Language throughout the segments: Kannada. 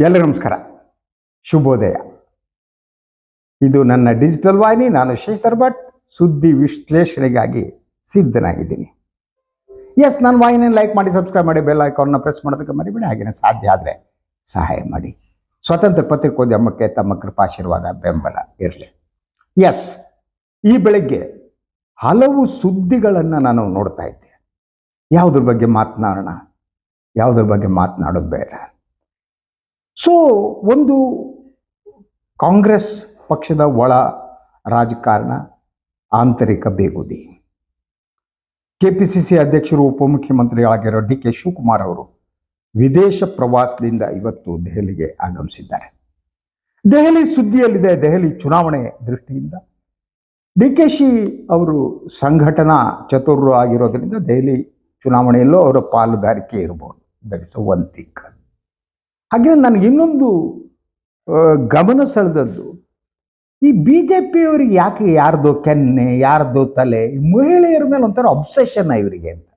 ಎಲ್ಲರಿಗೂ ನಮಸ್ಕಾರ, ಶುಭೋದಯ. ಇದು ನನ್ನ ಡಿಜಿಟಲ್ ವಾಹಿನಿ. ನಾನು ಶೇಷಧರ್ ಭಟ್, ಸುದ್ದಿ ವಿಶ್ಲೇಷಣೆಗಾಗಿ ಸಿದ್ಧನಾಗಿದ್ದೀನಿ. ಎಸ್, ನನ್ನ ವಾಹಿನಿಯನ್ನು ಲೈಕ್ ಮಾಡಿ, ಸಬ್ಸ್ಕ್ರೈಬ್ ಮಾಡಿ, ಬೆಲ್ ಐಕಾನ್ನ ಪ್ರೆಸ್ ಮಾಡೋದಕ್ಕೆ ಮರಿಬೇಡಿ. ಹಾಗೆಯೇ ಸಾಧ್ಯ ಆದರೆ ಸಹಾಯ ಮಾಡಿ. ಸ್ವತಂತ್ರ ಪತ್ರಿಕೋದ್ಯಮಕ್ಕೆ ತಮ್ಮ ಕೃಪಾಶೀರ್ವಾದ ಬೆಂಬಲ ಇರಲಿ. ಎಸ್, ಈ ಬೆಳಗ್ಗೆ ಹಲವು ಸುದ್ದಿಗಳನ್ನು ನಾನು ನೋಡ್ತಾ ಇದ್ದೆ. ಯಾವುದ್ರ ಬಗ್ಗೆ ಮಾತನಾಡೋಣ, ಯಾವುದ್ರ ಬಗ್ಗೆ ಮಾತನಾಡೋದು ಬೇಡ. ಸೊ, ಒಂದು ಕಾಂಗ್ರೆಸ್ ಪಕ್ಷದ ಒಳ ರಾಜಕಾರಣ, ಆಂತರಿಕ ಬೇಗುದಿ. ಕೆಪಿಸಿಸಿ ಅಧ್ಯಕ್ಷರು ಉಪಮುಖ್ಯಮಂತ್ರಿಗಳಾಗಿರೋ ಡಿ.ಕೆ. ಶಿವಕುಮಾರ್ ಅವರು ವಿದೇಶ ಪ್ರವಾಸದಿಂದ ಇವತ್ತು ದೆಹಲಿಗೆ ಆಗಮಿಸಿದ್ದಾರೆ. ದೆಹಲಿ ಸುದ್ದಿಯಲ್ಲಿದೆ. ದೆಹಲಿ ಚುನಾವಣೆ ದೃಷ್ಟಿಯಿಂದ ಡಿ.ಕೆ.ಶಿ ಅವರು ಸಂಘಟನಾ ಚತುರರು ಆಗಿರೋದ್ರಿಂದ ದೆಹಲಿ ಚುನಾವಣೆಯಲ್ಲೂ ಅವರ ಪಾಲುದಾರಿಕೆ ಇರಬಹುದು. That is one thing. ಹಾಗೆ ನನಗೆ ಇನ್ನೊಂದು ಗಮನ ಸೆಳೆದದ್ದು, ಈ BJPಯವರಿಗೆ ಯಾಕೆ ಯಾರ್ದೋ ಕೆನ್ನೆ, ಯಾರ್ದೋ ತಲೆ, ಮಹಿಳೆಯರ ಮೇಲೆ ಒಂಥರ ಅಬ್ಸೆಷನ್ ಇವರಿಗೆ ಅಂತ.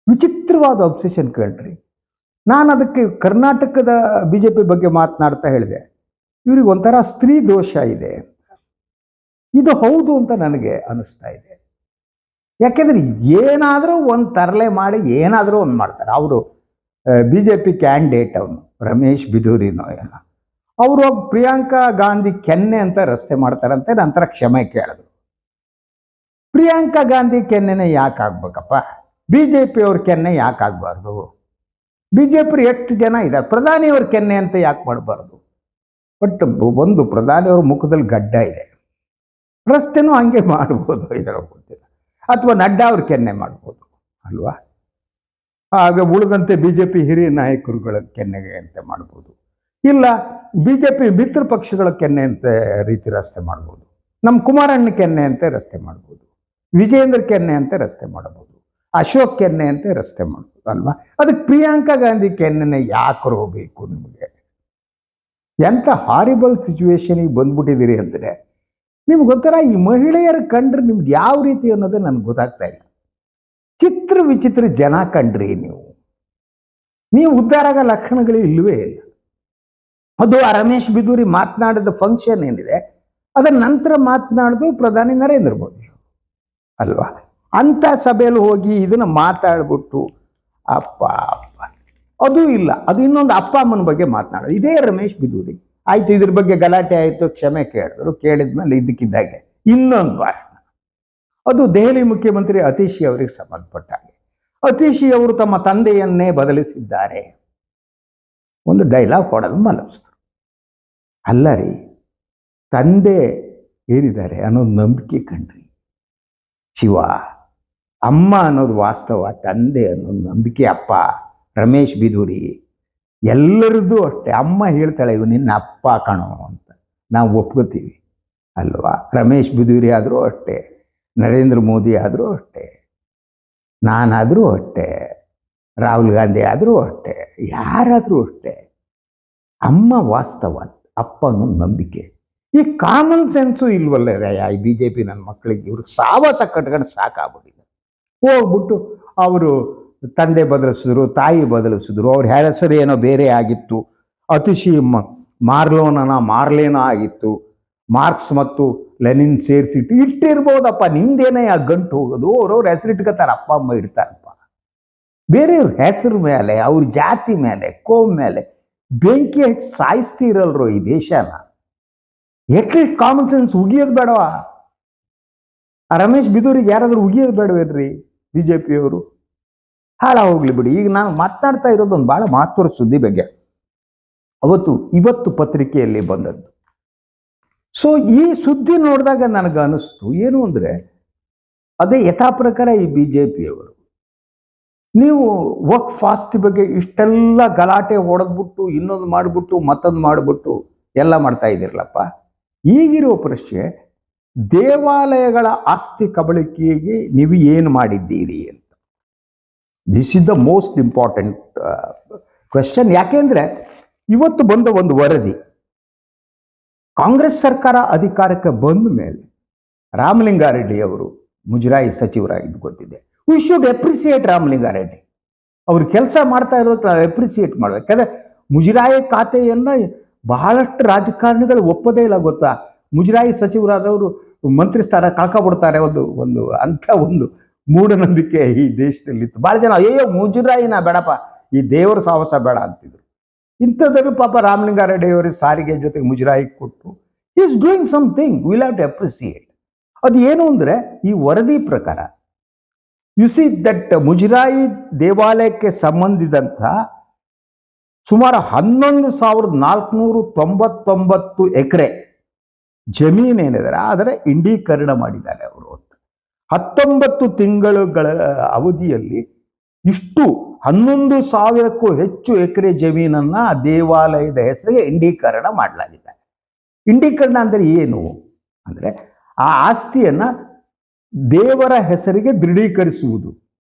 ವಿಚಿತ್ರವಾದ ಅಬ್ಸೆಷನ್ ಕೇಳ್ರಿ. ನಾನು ಅದಕ್ಕೆ ಕರ್ನಾಟಕದ BJP ಬಗ್ಗೆ ಮಾತನಾಡ್ತಾ ಹೇಳಿದೆ, ಇವ್ರಿಗೆ ಒಂಥರ ಸ್ತ್ರೀ ದೋಷ ಇದೆ. ಇದು ಹೌದು ಅಂತ ನನಗೆ ಅನಿಸ್ತಾ ಇದೆ. ಯಾಕೆಂದ್ರೆ ಏನಾದರೂ ಒಂದು ತರಲೆ ಮಾಡಿ ಏನಾದರೂ ಒಂದು ಮಾಡ್ತಾರೆ. ಅವರು BJP ಕ್ಯಾಂಡಿಡೇಟ್, ಅವನು ರಮೇಶ್ ಬಿದೂರಿನೋ ಏನೋ, ಅವರು ಪ್ರಿಯಾಂಕಾ ಗಾಂಧಿ ಕೆನ್ನೆ ಅಂತ ರಸ್ತೆ ಮಾಡ್ತಾರಂತೆ. ನಂತರ ಕ್ಷಮೆ ಕೇಳಿದ್ರು. ಪ್ರಿಯಾಂಕಾ ಗಾಂಧಿ ಕೆನ್ನೆನೇ ಯಾಕೆ ಆಗ್ಬೇಕಪ್ಪ? BJPಯವ್ರ ಕೆನ್ನೆ ಯಾಕೆ ಆಗಬಾರ್ದು? BJP ಎಷ್ಟು ಜನ ಇದ್ದಾರೆ, ಪ್ರಧಾನಿಯವ್ರ ಕೆನ್ನೆ ಅಂತ ಯಾಕೆ ಮಾಡಬಾರ್ದು? ಬಟ್ ಒಂದು ಪ್ರಧಾನಿಯವ್ರ ಮುಖದಲ್ಲಿ ಗಡ್ಡ ಇದೆ, ರಸ್ತೆನೂ ಹಂಗೆ ಮಾಡ್ಬೋದು, ಏನೋ ಗೊತ್ತಿಲ್ಲ. ಅಥವಾ ನಡ್ಡಾ ಅವ್ರ ಕೆನ್ನೆ ಮಾಡ್ಬೋದು ಅಲ್ವಾ? ಆಗ ಉಳಿದಂತೆ BJP ಹಿರಿಯ ನಾಯಕರುಗಳ ಕೆನ್ನೆಗೆ ಅಂತ ಮಾಡ್ಬೋದು. ಇಲ್ಲ, BJP ಮಿತ್ರ ಪಕ್ಷಗಳ ಕೆನ್ನೆ ಅಂತ ರೀತಿ ರಸ್ತೆ ಮಾಡ್ಬೋದು. ನಮ್ಮ ಕುಮಾರಣ್ಣ ಕೆನ್ನೆ ಅಂತ ರಸ್ತೆ ಮಾಡ್ಬೋದು, ವಿಜೇಂದ್ರ ಕೆನ್ನೆ ಅಂತ ರಸ್ತೆ ಮಾಡಬಹುದು, ಅಶೋಕ್ ಕೆನ್ನೆ ಅಂತ ರಸ್ತೆ ಮಾಡ್ಬೋದು ಅಲ್ವಾ? ಅದಕ್ಕೆ ಪ್ರಿಯಾಂಕಾ ಗಾಂಧಿ ಕೆನ್ನೆನ ಯಾಕೆ ಹೋಗ್ಬೇಕು ನಿಮಗೆ? ಎಂಥ ಹಾರಿಬಲ್ ಸಿಚುವೇಶನಿಗೆ ಬಂದ್ಬಿಟ್ಟಿದ್ದೀರಿ ಅಂದರೆ ನಿಮ್ಗೊಂಥರ ಈ ಮಹಿಳೆಯರ ಕಂಡ್ರೆ ನಿಮ್ಗೆ ಯಾವ ರೀತಿ ಅನ್ನೋದು ನನಗೆ ಗೊತ್ತಾಗ್ತಾ ಇಲ್ಲ. ಚಿತ್ರ ವಿಚಿತ್ರ ಜನ ಕಂಡ್ರಿ ನೀವು ಉದ್ಧಾರ ಆಗೋ ಲಕ್ಷಣಗಳು ಇಲ್ಲವೇ ಇಲ್ಲ. ಅದು ಆ ರಮೇಶ್ ಬಿದೂರಿ ಮಾತನಾಡಿದ ಫಂಕ್ಷನ್ ಏನಿದೆ, ಅದರ ನಂತರ ಮಾತನಾಡಿದು ಪ್ರಧಾನಿ ನರೇಂದ್ರ ಮೋದಿ ಅಲ್ವಾ? ಅಂಥ ಸಭೆಯಲ್ಲಿ ಹೋಗಿ ಇದನ್ನು ಮಾತಾಡ್ಬಿಟ್ಟು ಅಪ್ಪ ಅಪ್ಪ ಅದು ಇಲ್ಲ. ಅದು ಇನ್ನೊಂದು ಅಪ್ಪ ಅಮ್ಮನ ಬಗ್ಗೆ ಮಾತನಾಡೋದು. ಇದೇ ರಮೇಶ್ ಬಿದೂರಿ ಆಯಿತು, ಇದ್ರ ಬಗ್ಗೆ ಗಲಾಟೆ ಆಯಿತು, ಕ್ಷಮೆ ಕೇಳಿದ್ರು. ಕೇಳಿದ್ಮೇಲೆ ಇದಕ್ಕಿದ್ದಾಗೆ ಇನ್ನೊಂದು ಭಾಷಣ. ಅದು ದೆಹಲಿ ಮುಖ್ಯಮಂತ್ರಿ ಅತೀಶಿ ಅವರಿಗೆ ಸಂಬಂಧಪಟ್ಟ ಹಾಗೆ. ಅತೀಶಿ ಅವರು ತಮ್ಮ ತಂದೆಯನ್ನೇ ಬದಲಿಸಿದ್ದಾರೆ. ಒಂದು ಡೈಲಾಗ್ ಕೊಡೋದು ಮಲಗಿಸಿದ್ರು. ಅಲ್ಲ ರೀ, ತಂದೆ ಏನಿದ್ದಾರೆ ಅನ್ನೋದು ನಂಬಿಕೆ ಕಣ್ರಿ ಶಿವ. ಅಮ್ಮ ಅನ್ನೋದು ವಾಸ್ತವ, ತಂದೆ ಅನ್ನೋದು ನಂಬಿಕೆ. ಅಪ್ಪ ರಮೇಶ್ ಬಿದೂರಿ ಎಲ್ಲರದ್ದು ಅಷ್ಟೇ. ಅಮ್ಮ ಹೇಳ್ತಾಳೆ, ಇವು ನಿನ್ನ ಅಪ್ಪ ಕಣೋ ಅಂತ ನಾವು ಒಪ್ಕೋತೀವಿ ಅಲ್ವಾ? ರಮೇಶ್ ಬಿದೂರಿ ಆದರೂ ಅಷ್ಟೇ, ನರೇಂದ್ರ ಮೋದಿ ಆದರೂ ಅಷ್ಟೇ, ನಾನಾದರೂ ಅಷ್ಟೇ, ರಾಹುಲ್ ಗಾಂಧಿ ಆದರೂ ಅಷ್ಟೇ, ಯಾರಾದರೂ ಅಷ್ಟೇ. ಅಮ್ಮ ವಾಸ್ತವ, ಅಪ್ಪ ಅನ್ನೋ ನಂಬಿಕೆ. ಈ ಕಾಮನ್ ಸೆನ್ಸು ಇಲ್ವಲ್ಲ ಈ BJP ನನ್ನ ಮಕ್ಕಳಿಗೆ. ಇವರು ಸಾವಾಸ ಕಟ್ಕೊಂಡು ಸಾಕಾಗ್ಬಿಟ್ಟಿದೆ. ಹೋಗ್ಬಿಟ್ಟು ಅವರು ತಂದೆ ಬದಲಿಸಿದ್ರು, ತಾಯಿ ಬದಲಿಸಿದ್ರು, ಅವ್ರ ಹೆಸರು ಏನೋ ಬೇರೆ ಆಗಿತ್ತು. ಅತಿಶಿ ಮಾರ್ಲೇನೋ ಆಗಿತ್ತು. ಮಾರ್ಕ್ಸ್ ಮತ್ತು ಲೆನಿನ್ ಸೇರಿಸಿಟ್ಟು ಇಟ್ಟಿರ್ಬೋದಪ್ಪ. ನಿಮ್ದೇನೇ ಆ ಗಂಟು ಹೋಗೋದು? ಅವ್ರವ್ರ ಹೆಸರು ಇಟ್ಕೋತಾರೆ, ಅಪ್ಪ ಅಮ್ಮ ಇಡ್ತಾರಪ್ಪ. ಬೇರೆಯವ್ರ ಹೆಸರು ಮೇಲೆ, ಅವ್ರ ಜಾತಿ ಮೇಲೆ, ಕೋಮ್ ಮೇಲೆ ಬೆಂಕಿ ಹಚ್ಚಿ ಸಾಯಿಸ್ತೀರಲ್ರೋ ಈ ದೇಶನ. ಎಟ್ಲೀಸ್ಟ್ ಕಾಮನ್ ಸೆನ್ಸ್ ಉಗಿಯೋದು ಬೇಡವಾ? ಆ ರಮೇಶ್ ಬಿದೂರಿಗೆ ಯಾರಾದ್ರೂ ಉಗಿಯೋದು ಬೇಡವೇನ್ರಿ BJPಯವರು? ಹಾಳ ಹೋಗ್ಲಿ ಬಿಡಿ. ಈಗ ನಾನು ಮಾತನಾಡ್ತಾ ಇರೋದು ಒಂದು ಬಹಳ ಮಹತ್ವದ ಸುದ್ದಿ ಬಗ್ಗೆ. ಇವತ್ತು ಪತ್ರಿಕೆಯಲ್ಲಿ ಬಂದದ್ದು. ಸೊ ಈ ಸುದ್ದಿ ನೋಡಿದಾಗ ನನಗೆ ಅನಿಸ್ತು ಏನು ಅಂದರೆ, ಅದೇ ಯಥಾ ಪ್ರಕಾರ ಈ BJPಯವರು ನೀವು ವಕ್ಫ್ ಫಾಸ್ಟ್ ಬಗ್ಗೆ ಇಷ್ಟೆಲ್ಲ ಗಲಾಟೆ ಹೊಡೆದ್ಬಿಟ್ಟು ಇನ್ನೊಂದು ಮಾಡಿಬಿಟ್ಟು ಮತ್ತೊಂದು ಮಾಡಿಬಿಟ್ಟು ಎಲ್ಲ ಮಾಡ್ತಾ ಇದ್ದೀರಲ್ಲಪ್ಪ. ಈಗಿರೋ ಪ್ರಶ್ನೆ, ದೇವಾಲಯಗಳ ಆಸ್ತಿ ಕಬಳಿಕೆಗೆ ನೀವು ಏನು ಮಾಡಿದ್ದೀರಿ ಅಂತ. This is the most important question. ಯಾಕೆಂದ್ರೆ ಇವತ್ತು ಬಂದ ಒಂದು ವರದಿ, ಕಾಂಗ್ರೆಸ್ ಸರ್ಕಾರ ಅಧಿಕಾರಕ್ಕೆ ಬಂದ ಮೇಲೆ ರಾಮಲಿಂಗಾರೆಡ್ಡಿ ಅವರು ಮುಜರಾಯಿ ಸಚಿವರಾಗಿದ್ದು ಗೊತ್ತಿದೆ. We should appreciate Ramalinga Reddy. ಅವ್ರು ಕೆಲಸ ಮಾಡ್ತಾ ಇರೋದಕ್ಕೆ ನಾವು ಅಪ್ರಿಸಿಯೇಟ್ ಮಾಡ್ಬೇಕು. ಯಾಕಂದ್ರೆ ಮುಜರಾಯಿ ಖಾತೆಯನ್ನ ಬಹಳಷ್ಟು ರಾಜಕಾರಣಿಗಳು ಒಪ್ಪದೇ ಇಲ್ಲ ಗೊತ್ತಾ. ಮುಜರಾಯಿ ಸಚಿವರಾದವರು ಮಂತ್ರಿ ಸ್ಥಾನ ಕಳ್ಕೊಬಿಡ್ತಾರೆ. ಒಂದು ಅಂಥ ಒಂದು ಮೂಢನಂಬಿಕೆ ಈ ದೇಶದಲ್ಲಿತ್ತು. ಭಾಳ ಜನ ಅಯ್ಯೋ ಮುಜರಾಯಿನ ಬೇಡಪ್ಪ, ಈ ದೇವರ ಸಾಹಸ ಬೇಡ ಅಂತಿದ್ರು. ಇಂಥದ್ರಲ್ಲಿ ಪಾಪ ರಾಮಲಿಂಗಾರೆಡ್ಡಿ ಅವರಿಗೆ ಸಾರಿಗೆ ಜೊತೆಗೆ ಮುಜರಾಯಿ ಕೊಟ್ಟು is doing something, will have to appreciate. ಅದು ಏನು ಅಂದರೆ, ಈ ವರದಿ ಪ್ರಕಾರ ಯು ಸಿ ದಟ್ ಮುಜರಾಯಿ ದೇವಾಲಯಕ್ಕೆ ಸಂಬಂಧಿಸಿದಂಥ ಸುಮಾರು 11,499 ಎಕರೆ ಜಮೀನೇನಿದ್ದಾರೆ ಅದರ ಇಂಡೀಕರಣ ಮಾಡಿದ್ದಾರೆ ಅವರು. 19 ತಿಂಗಳುಗಳ ಅವಧಿಯಲ್ಲಿ ಇಷ್ಟು 11,000ಕ್ಕೂ ಹೆಚ್ಚು ಎಕರೆ ಜಮೀನನ್ನ ದೇವಾಲಯದ ಹೆಸರಿಗೆ ಇಂಡೀಕರಣ ಮಾಡಲಾಗಿದೆ. ಇಂಡೀಕರಣ ಅಂದರೆ ಏನು ಅಂದರೆ, ಆ ಆಸ್ತಿಯನ್ನ ದೇವರ ಹೆಸರಿಗೆ ದೃಢೀಕರಿಸುವುದು.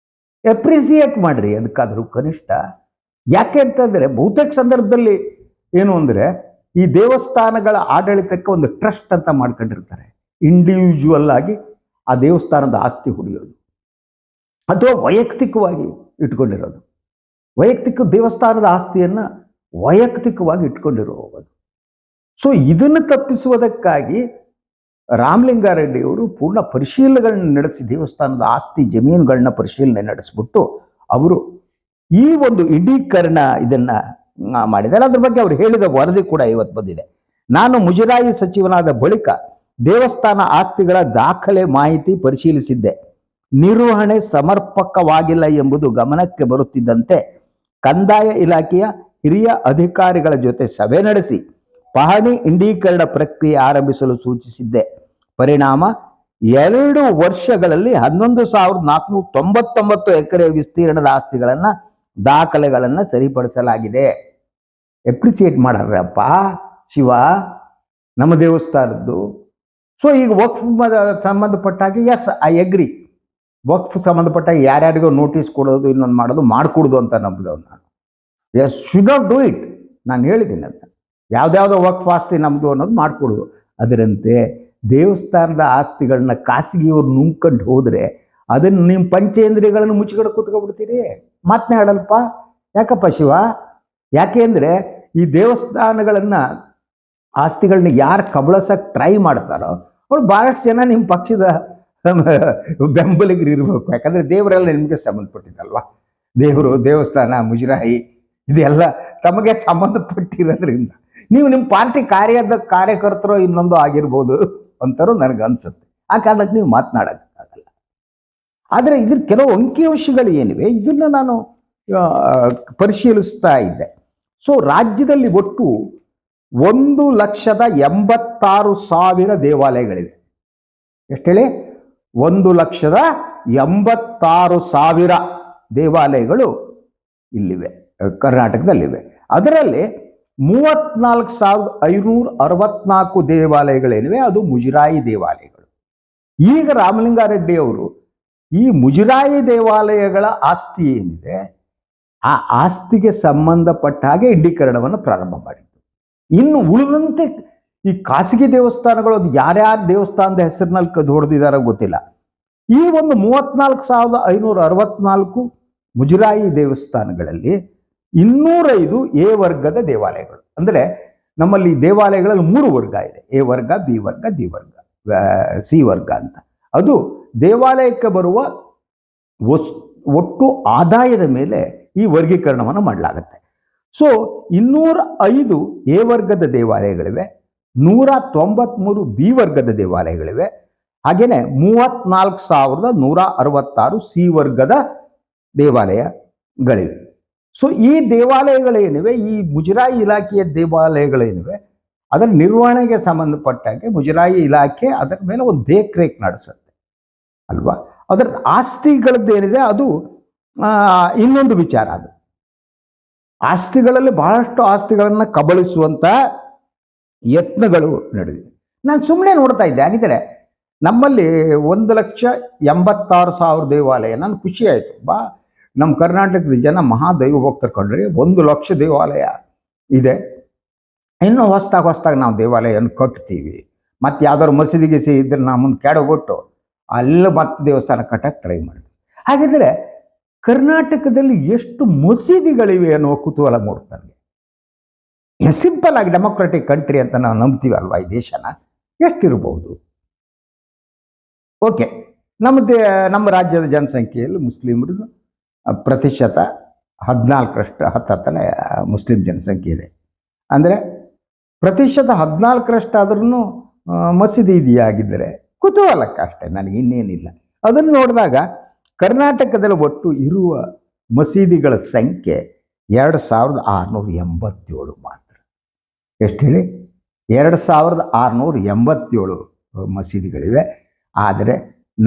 ಅಪ್ರಿಸಿಯೇಟ್ ಮಾಡ್ರಿ ಅದಕ್ಕಾದರೂ ಕನಿಷ್ಠ. ಯಾಕೆ ಅಂತಂದರೆ, ಬಹುತೇಕ ಸಂದರ್ಭದಲ್ಲಿ ಏನು ಅಂದರೆ, ಈ ದೇವಸ್ಥಾನಗಳ ಆಡಳಿತಕ್ಕೆ ಒಂದು ಟ್ರಸ್ಟ್ ಅಂತ ಮಾಡ್ಕೊಂಡಿರ್ತಾರೆ. ಇಂಡಿವಿಜುವಲ್ ಆಗಿ ಆ ದೇವಸ್ಥಾನದ ಆಸ್ತಿ ಹೊಡೆಯೋದು ಅಥವಾ ವೈಯಕ್ತಿಕವಾಗಿ ಇಟ್ಕೊಂಡಿರೋದು. ವೈಯಕ್ತಿಕ ದೇವಸ್ಥಾನದ ಆಸ್ತಿಯನ್ನು ವೈಯಕ್ತಿಕವಾಗಿ ಇಟ್ಕೊಂಡಿರುವುದು. ಸೊ ಇದನ್ನು ತಪ್ಪಿಸುವುದಕ್ಕಾಗಿ ರಾಮಲಿಂಗಾರೆಡ್ಡಿಯವರು ಪೂರ್ಣ ಪರಿಶೀಲನೆಗಳನ್ನ ನಡೆಸಿ, ದೇವಸ್ಥಾನದ ಆಸ್ತಿ ಜಮೀನುಗಳನ್ನ ಪರಿಶೀಲನೆ ನಡೆಸಿಬಿಟ್ಟು ಅವರು ಈ ಒಂದು ಇಂಡೀಕರಣ ಇದನ್ನ ಮಾಡಿದ್ದಾರೆ. ಅದ್ರ ಬಗ್ಗೆ ಅವರು ಹೇಳಿದ ವರದಿ ಕೂಡ ಇವತ್ತು ಬಂದಿದೆ. ನಾನು ಮುಜರಾಯಿ ಸಚಿವನಾದ ಬಳಿಕ ದೇವಸ್ಥಾನ ಆಸ್ತಿಗಳ ದಾಖಲೆ ಮಾಹಿತಿ ಪರಿಶೀಲಿಸಿದ್ದೆ. ನಿರ್ವಹಣೆ ಸಮರ್ಪಕವಾಗಿಲ್ಲ ಎಂಬುದು ಗಮನಕ್ಕೆ ಬರುತ್ತಿದ್ದಂತೆ ಕಂದಾಯ ಇಲಾಖೆಯ ಹಿರಿಯ ಅಧಿಕಾರಿಗಳ ಜೊತೆ ಸಭೆ ನಡೆಸಿ ಪಹಣಿ ಇಂಡೀಕರಣ ಪ್ರಕ್ರಿಯೆ ಆರಂಭಿಸಲು ಸೂಚಿಸಿದ್ದೆ. ಪರಿಣಾಮ 2 ವರ್ಷಗಳಲ್ಲಿ 11,499 ಎಕರೆ ವಿಸ್ತೀರ್ಣದ ಆಸ್ತಿಗಳನ್ನ ದಾಖಲೆಗಳನ್ನ ಸರಿಪಡಿಸಲಾಗಿದೆ. ಎಪ್ರಿಸಿಯೇಟ್ ಮಾಡಾರಪ್ಪ ಶಿವ ನಮ್ಮ ದೇವಸ್ಥಾನದ್ದು. ಸೊ ಈಗ ವಕ್ಫ್ ಸಂಬಂಧಪಟ್ಟಾಗಿ ಎಸ್ ಐ ಅಗ್ರಿ, ವಕ್ಫ್ ಸಂಬಂಧಪಟ್ಟಾಗ ಯಾರ್ಯಾರಿಗೋ ನೋಟಿಸ್ ಕೊಡೋದು ಇನ್ನೊಂದು ಮಾಡೋದು ಮಾಡಿಕೊಡೋದು ಅಂತ ನಂಬಿದವ್ನು ನಾನು. Yes, should not do it. ನಾನು ಹೇಳಿದ್ದೀನಿ ಅಂತ, ಯಾವ್ದಾವುದೋ ವಕ್ಫ್ ಆಸ್ತಿ ನಮ್ಮದು ಅನ್ನೋದು ಮಾಡಿಕೊಡೋದು. ಅದರಂತೆ ದೇವಸ್ಥಾನದ ಆಸ್ತಿಗಳನ್ನ ಖಾಸಗಿಯವ್ರು ನುಂಗ್ಕೊಂಡು ಹೋದರೆ ಅದನ್ನು ನಿಮ್ಮ ಪಂಚೇಂದ್ರಿಯಗಳನ್ನು ಮುಚ್ಚಿಗಡೆ ಕೂತ್ಕೊಬಿಡ್ತೀರಿ, ಮಾತನಾಡಲ್ಪ. ಯಾಕಪ್ಪ ಶಿವ? ಯಾಕೆ ಅಂದರೆ, ಈ ದೇವಸ್ಥಾನಗಳನ್ನು ಆಸ್ತಿಗಳನ್ನ ಯಾರು ಕಬಳಸಕ್ಕೆ ಟ್ರೈ ಮಾಡ್ತಾರೋ ಅವ್ರು ಭಾಳಷ್ಟು ಜನ ನಿಮ್ಮ ಪಕ್ಷದ ಬೆಂಬಲಿಗರು ಇರಬೇಕು. ಯಾಕಂದರೆ ದೇವರೆಲ್ಲ ನಿಮಗೆ ಸಂಬಂಧಪಟ್ಟಿದ್ದಲ್ವಾ. ದೇವರು, ದೇವಸ್ಥಾನ, ಮುಜರಾಯಿ ಇದೆಲ್ಲ ತಮಗೆ ಸಂಬಂಧಪಟ್ಟಿರೋದ್ರಿಂದ ನೀವು ನಿಮ್ಮ ಪಾರ್ಟಿ ಕಾರ್ಯಕರ್ತರು ಇನ್ನೊಂದು ಆಗಿರ್ಬೋದು ಅಂತಾರೂ ನನಗನ್ಸುತ್ತೆ. ಆ ಕಾರಣಕ್ಕೆ ನೀವು ಮಾತನಾಡೋಕ್ಕಾಗಲ್ಲ. ಆದರೆ ಇದ್ರ ಕೆಲವು ಅಂಕಿಅಂಶಗಳು ಏನಿವೆ ಇದನ್ನು ನಾನು ಪರಿಶೀಲಿಸ್ತಾ ಇದ್ದೆ. ಸೊ ರಾಜ್ಯದಲ್ಲಿ ಒಟ್ಟು 1,86,000 ದೇವಾಲಯಗಳಿವೆ. ಎಷ್ಟು ಹೇಳಿ? 1,86,000 ದೇವಾಲಯಗಳು ಇಲ್ಲಿವೆ, ಕರ್ನಾಟಕದಲ್ಲಿವೆ. ಅದರಲ್ಲಿ 34,564 ದೇವಾಲಯಗಳೇನಿವೆ ಅದು ಮುಜರಾಯಿ ದೇವಾಲಯಗಳು. ಈಗ ರಾಮಲಿಂಗಾರೆಡ್ಡಿ ಅವರು ಈ ಮುಜರಾಯಿ ದೇವಾಲಯಗಳ ಆಸ್ತಿ ಏನಿದೆ ಆ ಆಸ್ತಿಗೆ ಸಂಬಂಧಪಟ್ಟ ಹಾಗೆ ಇಂಡೀಕರಣವನ್ನು ಪ್ರಾರಂಭ ಮಾಡಿದ್ದು. ಇನ್ನು ಉಳಿದಂತೆ ಈ ಖಾಸಗಿ ದೇವಸ್ಥಾನಗಳು ಅದು ಯಾರ್ಯಾರ ದೇವಸ್ಥಾನದ ಹೆಸರಿನಲ್ಲಿ ಹೊಡೆದಿದ್ದಾರೋ ಗೊತ್ತಿಲ್ಲ. ಈ ಒಂದು 34,564 ಮುಜರಾಯಿ ದೇವಸ್ಥಾನಗಳಲ್ಲಿ 205 ಎ ವರ್ಗದ ದೇವಾಲಯಗಳು. ಅಂದರೆ ನಮ್ಮಲ್ಲಿ ದೇವಾಲಯಗಳಲ್ಲಿ 3 ವರ್ಗ ಇದೆ: ಎ ವರ್ಗ, ಬಿ ವರ್ಗ, ಡಿ ವರ್ಗ, ಸಿ ವರ್ಗ ಅಂತ. ಅದು ದೇವಾಲಯಕ್ಕೆ ಬರುವ ಒಟ್ಟು ಆದಾಯದ ಮೇಲೆ ಈ ವರ್ಗೀಕರಣವನ್ನು ಮಾಡಲಾಗುತ್ತೆ. ಸೊ 205 ಎ ವರ್ಗದ ದೇವಾಲಯಗಳಿವೆ, 193 ಬಿ ವರ್ಗದ ದೇವಾಲಯಗಳಿವೆ, ಹಾಗೇನೆ 34,166 ಸಿ ವರ್ಗದ ದೇವಾಲಯಗಳಿವೆ. ಸೊ ಈ ದೇವಾಲಯಗಳೇನಿವೆ, ಈ ಮುಜರಾಯಿ ಇಲಾಖೆಯ ದೇವಾಲಯಗಳೇನಿವೆ, ಅದರ ನಿರ್ವಹಣೆಗೆ ಸಂಬಂಧಪಟ್ಟಾಗೆ ಮುಜರಾಯಿ ಇಲಾಖೆ ಅದರ ಮೇಲೆ ಒಂದು ದೇಖರೇಖ್ ನಡೆಸುತ್ತೆ ಅಲ್ವಾ. ಅದರ ಆಸ್ತಿಗಳದ್ದೇನಿದೆ ಅದು ಇನ್ನೊಂದು ವಿಚಾರ. ಅದು ಆಸ್ತಿಗಳಲ್ಲಿ ಬಹಳಷ್ಟು ಆಸ್ತಿಗಳನ್ನು ಕಬಳಿಸುವಂಥ ಯತ್ನಗಳು ನಡೆದಿದೆ. ನಾನು ಸುಮ್ಮನೆ ನೋಡ್ತಾ ಇದ್ದೆ. ಹಾಗಿದ್ರೆ ನಮ್ಮಲ್ಲಿ 1,86,000 ದೇವಾಲಯ. ನಾನು ಖುಷಿ ಆಯಿತು. ನಮ್ಮ ಕರ್ನಾಟಕದ ಜನ ಮಹಾದೈವ ಭಕ್ತರು ಕಂಡ್ರೆ 1,00,000 ದೇವಾಲಯ ಇದೆ. ಇನ್ನೂ ಹೊಸ್ದಾಗಿ ನಾವು ದೇವಾಲಯವನ್ನು ಕಟ್ತೀವಿ. ಮತ್ತು ಯಾವ್ದಾದ್ರು ಮಸೀದಿಗೆ ಇದ್ರೆ ನಾವು ಮುಂದೆ ಕೆಡಗೊಟ್ಟು ಅಲ್ಲಿ ಮತ್ತೆ ದೇವಸ್ಥಾನ ಕಟ್ಟಕ್ಕೆ ಟ್ರೈ ಮಾಡಿದ್ವಿ. ಹಾಗಿದ್ರೆ ಕರ್ನಾಟಕದಲ್ಲಿ ಎಷ್ಟು ಮಸೀದಿಗಳಿವೆ ಅನ್ನೋ ಕುತೂಹಲ ಮೂಡ್ತಾರೆ. ಸಿಂಪಲ್ ಆಗಿ ಡೆಮೊಕ್ರೆಟಿಕ್ ಕಂಟ್ರಿ ಅಂತ ನಾವು ನಂಬ್ತೀವಿ ಅಲ್ವಾ ಈ ದೇಶನ, ಎಷ್ಟಿರ್ಬೋದು? ಓಕೆ, ನಮ್ಮ ರಾಜ್ಯದ ಜನಸಂಖ್ಯೆಯಲ್ಲಿ ಮುಸ್ಲಿಮರದು ಪ್ರತಿಶತ 14ರಷ್ಟು ಹತ್ತನೇ ಮುಸ್ಲಿಂ ಜನಸಂಖ್ಯೆ ಇದೆ. ಅಂದರೆ ಪ್ರತಿಶತ 14ರಷ್ಟು ಆದ್ರೂ ಮಸೀದಿ ಇದೆಯಾಗಿದ್ದರೆ ಕುತೂಹಲಕ್ಕೆ ಅಷ್ಟೇ, ನನಗೆ ಇನ್ನೇನಿಲ್ಲ. ಅದನ್ನು ನೋಡಿದಾಗ ಕರ್ನಾಟಕದಲ್ಲಿ ಒಟ್ಟು ಇರುವ ಮಸೀದಿಗಳ ಸಂಖ್ಯೆ 2687 ಮಾತ್ರ. ಎಷ್ಟು ಹೇಳಿ? 2687 ಮಸೀದಿಗಳಿವೆ. ಆದರೆ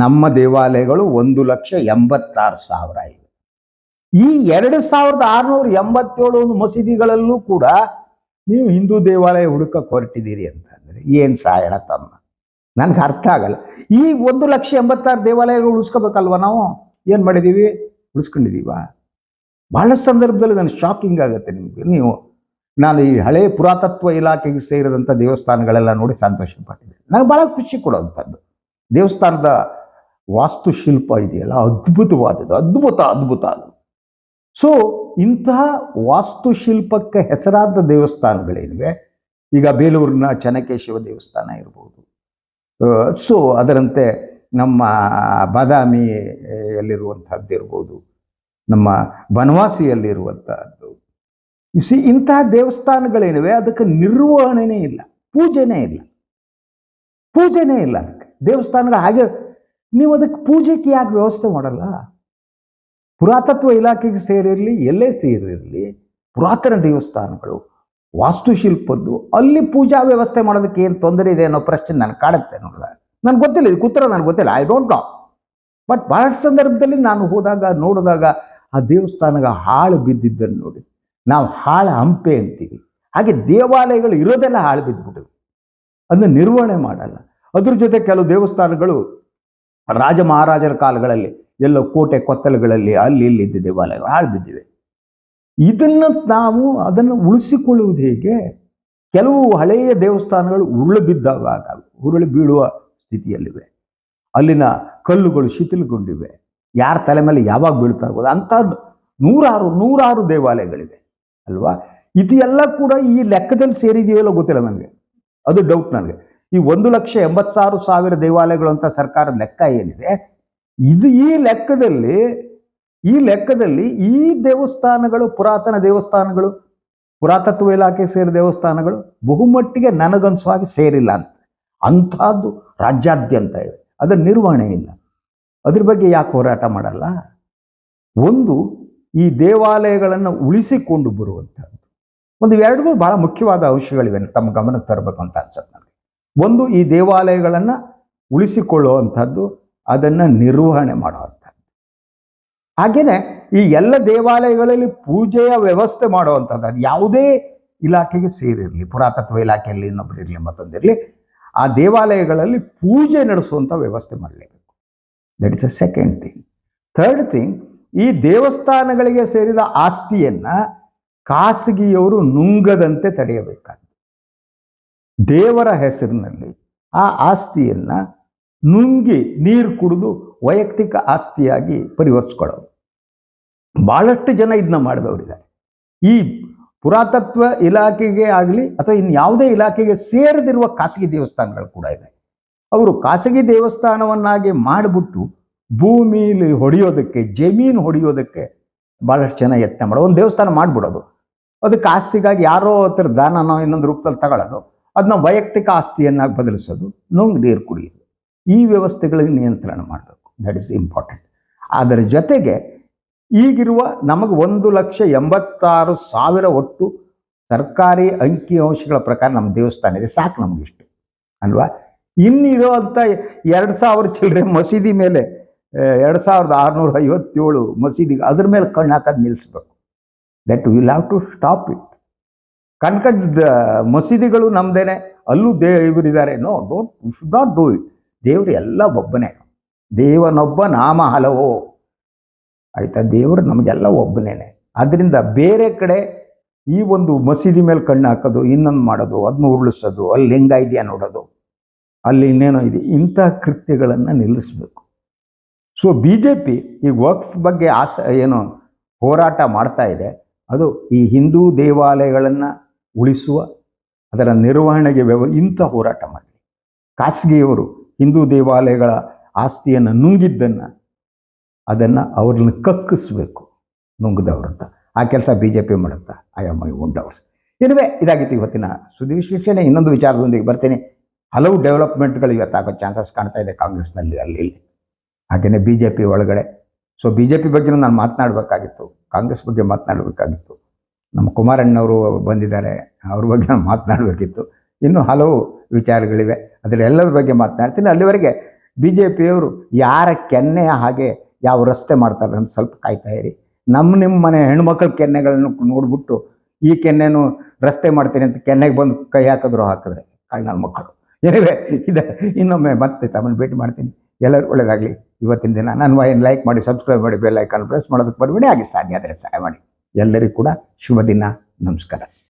ನಮ್ಮ ದೇವಾಲಯಗಳು 1,86,000 ಇವೆ. ಈ 2687 ಮಸೀದಿಗಳಲ್ಲೂ ಕೂಡ ನೀವು ಹಿಂದೂ ದೇವಾಲಯ ಹುಡುಕಕ್ಕೆ ಹೊರಟಿದ್ದೀರಿ ಅಂತಂದರೆ ಏನು ಸಾಯಣ ತಮ್ಮ, ನನಗೆ ಅರ್ಥ ಆಗಲ್ಲ. ಈ 1,86,000 ದೇವಾಲಯಗಳು ಉಳಿಸ್ಕೋಬೇಕಲ್ವ ನಾವು? ಏನು ಮಾಡಿದ್ದೀವಿ? ಉಳಿಸ್ಕೊಂಡಿದ್ದೀವ? ಬಹಳಷ್ಟು ಸಂದರ್ಭದಲ್ಲಿ ನನಗೆ ಶಾಕಿಂಗ್ ಆಗುತ್ತೆ ನಿಮಗೆ. ನಾನು ಈ ಹಳೆ ಪುರಾತತ್ವ ಇಲಾಖೆಗೆ ಸೇರಿದಂಥ ದೇವಸ್ಥಾನಗಳೆಲ್ಲ ನೋಡಿ ಸಂತೋಷ ಪಟ್ಟಿದ್ದೆ. ನನಗೆ ಭಾಳ ಖುಷಿ ಕೊಡುವಂಥದ್ದು ದೇವಸ್ಥಾನದ ವಾಸ್ತುಶಿಲ್ಪ ಇದೆಯಲ್ಲ, ಅದ್ಭುತವಾದದ್ದು, ಅದ್ಭುತ ಅದು. ಸೊ ಇಂತಹ ವಾಸ್ತುಶಿಲ್ಪಕ್ಕೆ ಹೆಸರಾದ ದೇವಸ್ಥಾನಗಳೇನಿವೆ, ಈಗ ಬೇಲೂರಿನ ಚೆನ್ನಕೇಶವ ದೇವಸ್ಥಾನ ಇರ್ಬೋದು, ಸೊ ಅದರಂತೆ ನಮ್ಮ ಬಾದಾಮಿಯಲ್ಲಿರುವಂಥದ್ದು ಇರ್ಬೋದು, ನಮ್ಮ ಬನವಾಸಿಯಲ್ಲಿರುವಂತಹದ್ದು. ಇಂತಹ ದೇವಸ್ಥಾನಗಳೇನಿವೆ ಅದಕ್ಕೆ ನಿರ್ವಹಣೆನೇ ಇಲ್ಲ, ಪೂಜೆನೇ ಇಲ್ಲ ಅದಕ್ಕೆ. ದೇವಸ್ಥಾನಗಳು ಹಾಗೆ ನೀವು ಅದಕ್ಕೆ ಪೂಜೆಗೆ ಯಾಕೆ ವ್ಯವಸ್ಥೆ ಮಾಡಲ್ಲ? ಪುರಾತತ್ವ ಇಲಾಖೆಗೆ ಸೇರಿರಲಿ, ಎಲ್ಲೇ ಸೇರಿರಲಿ, ಪುರಾತನ ದೇವಸ್ಥಾನಗಳು ವಾಸ್ತುಶಿಲ್ಪದ್ದು ಅಲ್ಲಿ ಪೂಜಾ ವ್ಯವಸ್ಥೆ ಮಾಡೋದಕ್ಕೆ ಏನು ತೊಂದರೆ ಇದೆ ಅನ್ನೋ ಪ್ರಶ್ನೆ ನನಗೆ ಕಾಡುತ್ತೆ. ನನಗೆ ಗೊತ್ತಿಲ್ಲ, ಇದು ಉತ್ತರ ನನಗೆ ಗೊತ್ತಿಲ್ಲ, ಐ ಡೋಂಟ್ ನೋ. ಬಟ್ ಬಹಳಷ್ಟು ಸಂದರ್ಭದಲ್ಲಿ ನಾನು ನೋಡಿದಾಗ ಆ ದೇವಸ್ಥಾನಗ ಹಾಳು ಬಿದ್ದಿದ್ದನ್ನು ನೋಡಿ ನಾವು ಹಾಳು ಹಂಪೆ ಅಂತೀವಿ. ಹಾಗೆ ದೇವಾಲಯಗಳು ಇರೋದೆಲ್ಲ ಹಾಳು ಬಿದ್ದುಬಿಟ್ಟಿವೆ, ಅದನ್ನು ನಿರ್ವಹಣೆ ಮಾಡಲ್ಲ. ಅದ್ರ ಜೊತೆ ಕೆಲವು ದೇವಸ್ಥಾನಗಳು ರಾಜ ಮಹಾರಾಜರ ಕಾಲಗಳಲ್ಲಿ ಎಲ್ಲೋ ಕೋಟೆ ಕೊತ್ತಲಗಳಲ್ಲಿ ಅಲ್ಲಿ ಇಲ್ಲಿದ್ದ ದೇವಾಲಯಗಳು ಹಾಳು ಬಿದ್ದಿವೆ. ಅದನ್ನು ಉಳಿಸಿಕೊಳ್ಳುವುದು ಹೇಗೆ? ಕೆಲವು ಹಳೆಯ ದೇವಸ್ಥಾನಗಳು ಉರುಳಿ ಬೀಳುವ ಸ್ಥಿತಿಯಲ್ಲಿವೆ. ಅಲ್ಲಿನ ಕಲ್ಲುಗಳು ಶಿಥಿಲಗೊಂಡಿವೆ, ಯಾರ ತಲೆ ಮೇಲೆ ಯಾವಾಗ ಬೀಳ್ತಾ ಇರ್ಬೋದು ಅಂತ ನೂರಾರು ದೇವಾಲಯಗಳಿವೆ ಅಲ್ವಾ? ಇದು ಎಲ್ಲ ಕೂಡ ಈ ಲೆಕ್ಕದಲ್ಲಿ ಸೇರಿದೆಯೋ ಗೊತ್ತಿಲ್ಲ ನನಗೆ, ಅದು ಡೌಟ್ ನನಗೆ. ಈ 1,86,000 ದೇವಾಲಯಗಳು ಅಂತ ಸರ್ಕಾರದ ಲೆಕ್ಕ ಏನಿದೆ, ಇದು ಈ ಲೆಕ್ಕದಲ್ಲಿ ಈ ದೇವಸ್ಥಾನಗಳು, ಪುರಾತನ ದೇವಸ್ಥಾನಗಳು, ಪುರಾತತ್ವ ಇಲಾಖೆ ಸೇರಿದ ದೇವಸ್ಥಾನಗಳು ಬಹುಮಟ್ಟಿಗೆ ನನಗನ್ಸುವಾಗಿ ಸೇರಿಲ್ಲ ಅಂಥದ್ದು ರಾಜ್ಯಾದ್ಯಂತ ಇವೆ. ಅದರ ನಿರ್ವಹಣೆ ಇಲ್ಲ. ಅದ್ರ ಬಗ್ಗೆ ಯಾಕೆ ಹೋರಾಟ ಮಾಡಲ್ಲ? ಈ ದೇವಾಲಯಗಳನ್ನು ಉಳಿಸಿಕೊಂಡು ಬರುವಂಥದ್ದು ಒಂದು 2 ಬಹಳ ಮುಖ್ಯವಾದ ಅಂಶಗಳಿವೆ, ತಮ್ಮ ಗಮನಕ್ಕೆ ತರಬೇಕು ಅಂತ ಅನ್ಸುತ್ತೆ ನನಗೆ. ಒಂದು, ಈ ದೇವಾಲಯಗಳನ್ನು ಉಳಿಸಿಕೊಳ್ಳುವಂಥದ್ದು, ಅದನ್ನು ನಿರ್ವಹಣೆ ಮಾಡುವಂಥದ್ದು. ಹಾಗೇನೆ ಈ ಎಲ್ಲ ದೇವಾಲಯಗಳಲ್ಲಿ ಪೂಜೆಯ ವ್ಯವಸ್ಥೆ ಮಾಡುವಂಥದ್ದು, ಅದು ಯಾವುದೇ ಇಲಾಖೆಗೆ ಸೇರಿರಲಿ, ಪುರಾತತ್ವ ಇಲಾಖೆಯಲ್ಲಿ ಇನ್ನೊಬ್ಬರು ಇರಲಿ, ಮತ್ತೊಂದಿರಲಿ, ಆ ದೇವಾಲಯಗಳಲ್ಲಿ ಪೂಜೆ ನಡೆಸುವಂಥ ವ್ಯವಸ್ಥೆ ಮಾಡಲೇಬೇಕು. That is a second thing. Third thing, ಈ ದೇವಸ್ಥಾನಗಳಿಗೆ ಸೇರಿದ ಆಸ್ತಿಯನ್ನ ಖಾಸಗಿಯವರು ನುಂಗದಂತೆ ತಡೆಯಬೇಕಾಗಿದೆ. ದೇವರ ಹೆಸರಿನಲ್ಲಿ ಆ ಆಸ್ತಿಯನ್ನ ನುಂಗಿ ನೀರು ಕುಡಿದು ವೈಯಕ್ತಿಕ ಆಸ್ತಿಯಾಗಿ ಪರಿವರ್ತಿಸ್ಕೊಳ್ಳೋದು. ಬಹಳಷ್ಟು ಜನ ಇದನ್ನ ಮಾಡಿದವರಿದ್ದಾರೆ. ಈ ಪುರಾತತ್ವ ಇಲಾಖೆಗೆ ಆಗಲಿ ಅಥವಾ ಇನ್ಯಾವುದೇ ಇಲಾಖೆಗೆ ಸೇರದಿರುವ ಖಾಸಗಿ ದೇವಸ್ಥಾನಗಳು ಕೂಡ ಇದೆ. ಅವರು ಖಾಸಗಿ ದೇವಸ್ಥಾನವನ್ನಾಗಿ ಮಾಡಿಬಿಟ್ಟು ಭೂಮಿಲಿ ಹೊಡೆಯೋದಕ್ಕೆ, ಜಮೀನು ಹೊಡೆಯೋದಕ್ಕೆ ಭಾಳಷ್ಟು ಜನ ಯತ್ನ ಮಾಡೋದು. ಒಂದು ದೇವಸ್ಥಾನ ಮಾಡಿಬಿಡೋದು, ಅದಕ್ಕೆ ಆಸ್ತಿಗಾಗಿ ಯಾರೋ ಹತ್ರ ದಾನನೋ ಇನ್ನೊಂದು ರೂಪದಲ್ಲಿ ತಗೊಳ್ಳೋದು, ಅದನ್ನ ವೈಯಕ್ತಿಕ ಆಸ್ತಿಯನ್ನಾಗಿ ಬದಲಿಸೋದು, ನುಂಗ್ ನೀರು ಕುಡಿಯೋದು. ಈ ವ್ಯವಸ್ಥೆಗಳಿಗೆ ನಿಯಂತ್ರಣ ಮಾಡಬೇಕು. That is important. ಅದರ ಜೊತೆಗೆ ಈಗಿರುವ ನಮಗೆ 1,86,000 ಒಟ್ಟು ಸರ್ಕಾರಿ ಅಂಕಿಅಂಶಗಳ ಪ್ರಕಾರ ನಮ್ಮ ದೇವಸ್ಥಾನ ಇದೆ, ಸಾಕು ನಮಗಿಷ್ಟು ಅಲ್ವಾ? ಇನ್ನಿರೋಂಥ 2,000 ಚಿಲ್ಲರೆ ಮಸೀದಿ ಮೇಲೆ 2,657 ಮಸೀದಿಗೆ ಅದ್ರ ಮೇಲೆ ಕಣ್ಣು ಹಾಕೋದು ನಿಲ್ಲಿಸ್ಬೇಕು. That will have to stop it. ಕಣ್ಕಂಡ ಮಸೀದಿಗಳು ನಮ್ದೇನೆ, ಅಲ್ಲೂ ದೇವರಿದ್ದಾರೆ, no, don't, should not do it. ದೇವರು ಎಲ್ಲ ಒಬ್ಬನೇ, ದೇವನೊಬ್ಬ ನಾಮ ಹಲವೋ, ಆಯ್ತಾ? ದೇವರು ನಮಗೆಲ್ಲ ಒಬ್ಬನೇನೆ. ಅದರಿಂದ ಬೇರೆ ಕಡೆ ಈ ಒಂದು ಮಸೀದಿ ಮೇಲೆ ಕಣ್ಣು ಹಾಕೋದು, ಇನ್ನೊಂದು ಮಾಡೋದು, ಅದನ್ನ ಉರುಳಿಸೋದು, ಅಲ್ಲಿ ಹೆಂಗಾಇದೆಯಾ ನೋಡೋದು, ಅಲ್ಲಿ ಇನ್ನೇನೋ ಇದೆ, ಇಂತಹ ಕೃತ್ಯಗಳನ್ನು ನಿಲ್ಲಿಸಬೇಕು. ಸೊ BJP ಈ ವಕ್ಫ್ ಬಗ್ಗೆ ಹೋರಾಟ ಮಾಡ್ತಾ ಇದೆ. ಅದು ಈ ಹಿಂದೂ ದೇವಾಲಯಗಳನ್ನು ಉಳಿಸುವ, ಅದರ ನಿರ್ವಹಣೆಗೆ ಇಂಥ ಹೋರಾಟ ಮಾಡಲಿ. ಖಾಸಗಿಯವರು ಹಿಂದೂ ದೇವಾಲಯಗಳ ಆಸ್ತಿಯನ್ನು ನುಂಗಿದ್ದನ್ನು ಅದನ್ನು ಅವ್ರನ್ನ ಕಕ್ಕಿಸ್ಬೇಕು, ನುಂಗಿದವ್ರಂತ. ಆ ಕೆಲಸ BJP ಮಾಡುತ್ತಾ? I am my own doubts. ಇದುವೇ ಇದಾಗಿತ್ತು ಇವತ್ತಿನ ಸುದ್ದಿ ವಿಶ್ಲೇಷಣೆ. ಇನ್ನೊಂದು ವಿಚಾರದೊಂದಿಗೆ ಬರ್ತೀನಿ. ಹಲವು ಡೆವಲಪ್ಮೆಂಟ್ಗಳು ಇವತ್ತಾಗೋ ಚಾನ್ಸಸ್ ಕಾಣ್ತಾ ಇದೆ ಕಾಂಗ್ರೆಸ್ನಲ್ಲಿ, ಅಲ್ಲಿ ಇಲ್ಲಿ. ಹಾಗೆಯೇ BJP ಒಳಗಡೆ. ಸೊ BJP ಬಗ್ಗೆನೂ ನಾನು ಮಾತನಾಡಬೇಕಾಗಿತ್ತು, ಕಾಂಗ್ರೆಸ್ ಬಗ್ಗೆ ಮಾತನಾಡಬೇಕಾಗಿತ್ತು. ನಮ್ಮ ಕುಮಾರಣ್ಣವರು ಬಂದಿದ್ದಾರೆ, ಅವ್ರ ಬಗ್ಗೆ ನಾನು ಮಾತನಾಡಬೇಕಿತ್ತು. ಇನ್ನೂ ಹಲವು ವಿಚಾರಗಳಿವೆ, ಅದರೆಲ್ಲರ ಬಗ್ಗೆ ಮಾತನಾಡ್ತೀನಿ. ಅಲ್ಲಿವರೆಗೆ BJPಯವರು ಯಾರ ಕೆನ್ನೆಯ ಹಾಗೆ ಯಾವ ರಸ್ತೆ ಮಾಡ್ತಾರೆ ಅಂತ ಸ್ವಲ್ಪ ಕಾಯ್ತಾ ಇರಿ. ನಿಮ್ಮ ಮನೆ ಹೆಣ್ಮಕ್ಳ ಕೆನ್ನೆಗಳನ್ನು ನೋಡ್ಬಿಟ್ಟು ಈ ಕೆನ್ನೆನೂ ರಸ್ತೆ ಮಾಡ್ತೀನಿ ಅಂತ ಕೆನ್ನೆಗೆ ಬಂದು ಕೈ ಹಾಕಿದ್ರೆ ನನ್ನ ಮಕ್ಕಳು. ಏನಿವೆ ಇದೆ, ಇನ್ನೊಮ್ಮೆ ಮತ್ತೆ ತಮ್ಮನ್ನು ಭೇಟಿ ಮಾಡ್ತೀನಿ. ಎಲ್ಲರೂ ಒಳ್ಳೆಯದಾಗಲಿ. ಇವತ್ತಿನ ದಿನ ನನ್ನ ವಾಹಿನಿ ಲೈಕ್ ಮಾಡಿ, ಸಬ್ಸ್ಕ್ರೈಬ್ ಮಾಡಿ, ಬೆಲ್ ಐಕಾನ್ ಪ್ರೆಸ್ ಮಾಡೋದಕ್ಕೆ ಬರಬೇಡಿ. ಹಾಗೆ ಸಾಧ್ಯ ಆದರೆ ಸಹಾಯ ಮಾಡಿ. ಎಲ್ಲರಿಗೂ ಕೂಡ ಶುಭ ದಿನ. ನಮಸ್ಕಾರ.